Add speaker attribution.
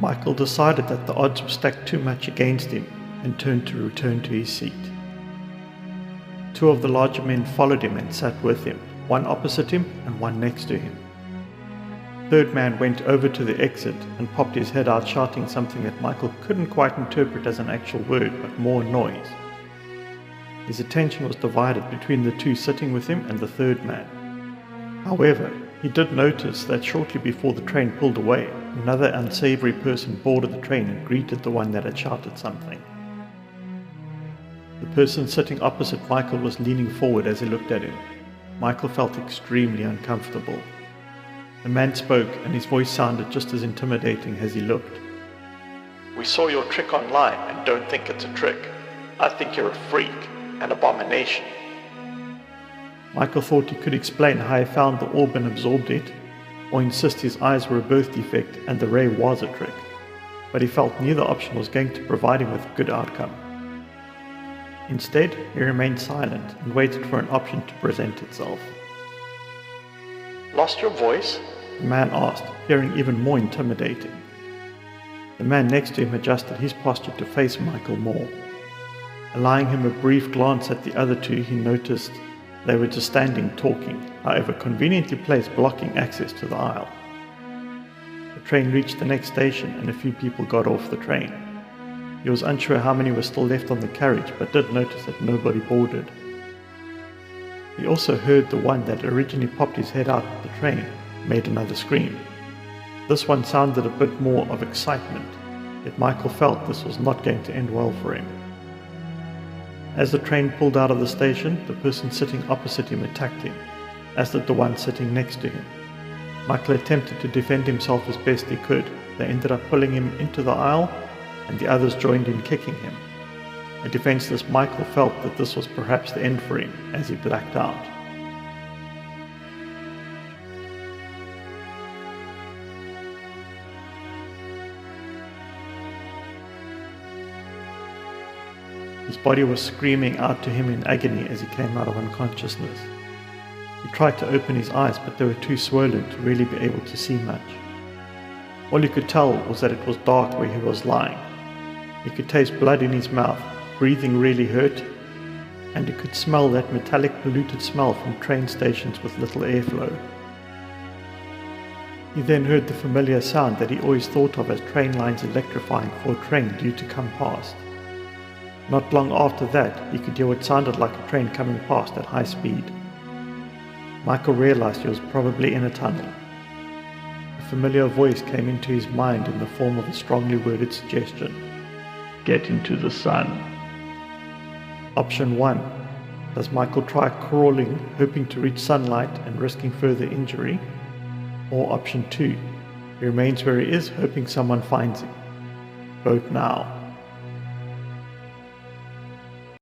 Speaker 1: Michael decided that the odds were stacked too much against him and turned to return to his seat. Two of the larger men followed him and sat with him, one opposite him and one next to him. The third man went over to the exit and popped his head out, shouting something that Michael couldn't quite interpret as an actual word, but more noise. His attention was divided between the two sitting with him and the third man. However, he did notice that shortly before the train pulled away, another unsavory person boarded the train and greeted the one that had shouted something. The person sitting opposite Michael was leaning forward as he looked at him. Michael felt extremely uncomfortable. The man spoke, and his voice sounded just as intimidating as he looked.
Speaker 2: "We saw your trick online and don't think it's a trick. I think you're a freak, an abomination."
Speaker 1: Michael thought he could explain how he found the orb and absorbed it, or insist his eyes were a birth defect and the ray was a trick, but he felt neither option was going to provide him with a good outcome. Instead, he remained silent and waited for an option to present itself.
Speaker 2: "Lost your voice?"
Speaker 1: The man asked, appearing even more intimidating. The man next to him adjusted his posture to face Michael more. Allowing him a brief glance at the other two, he noticed they were just standing talking, however conveniently placed blocking access to the aisle. The train reached the next station and a few people got off the train. He was unsure how many were still left on the carriage, but did notice that nobody boarded. He also heard the one that originally popped his head out of the train made another scream. This one sounded a bit more of excitement, yet Michael felt this was not going to end well for him. As the train pulled out of the station, the person sitting opposite him attacked him, as did the one sitting next to him. Michael attempted to defend himself as best he could. They ended up pulling him into the aisle, and the others joined in kicking him. A defenseless Michael felt that this was perhaps the end for him, as he blacked out. His body was screaming out to him in agony as he came out of unconsciousness. He tried to open his eyes, but they were too swollen to really be able to see much. All he could tell was that it was dark where he was lying. He could taste blood in his mouth, breathing really hurt, and he could smell that metallic polluted smell from train stations with little airflow. He then heard the familiar sound that he always thought of as train lines electrifying for a train due to come past. Not long after that, he could hear what sounded like a train coming past at high speed. Michael realized he was probably in a tunnel. A familiar voice came into his mind in the form of a strongly worded suggestion: "Get into the sun." Option 1. Does Michael try crawling, hoping to reach sunlight and risking further injury? Or option 2. He remains where he is, hoping someone finds him. Vote now.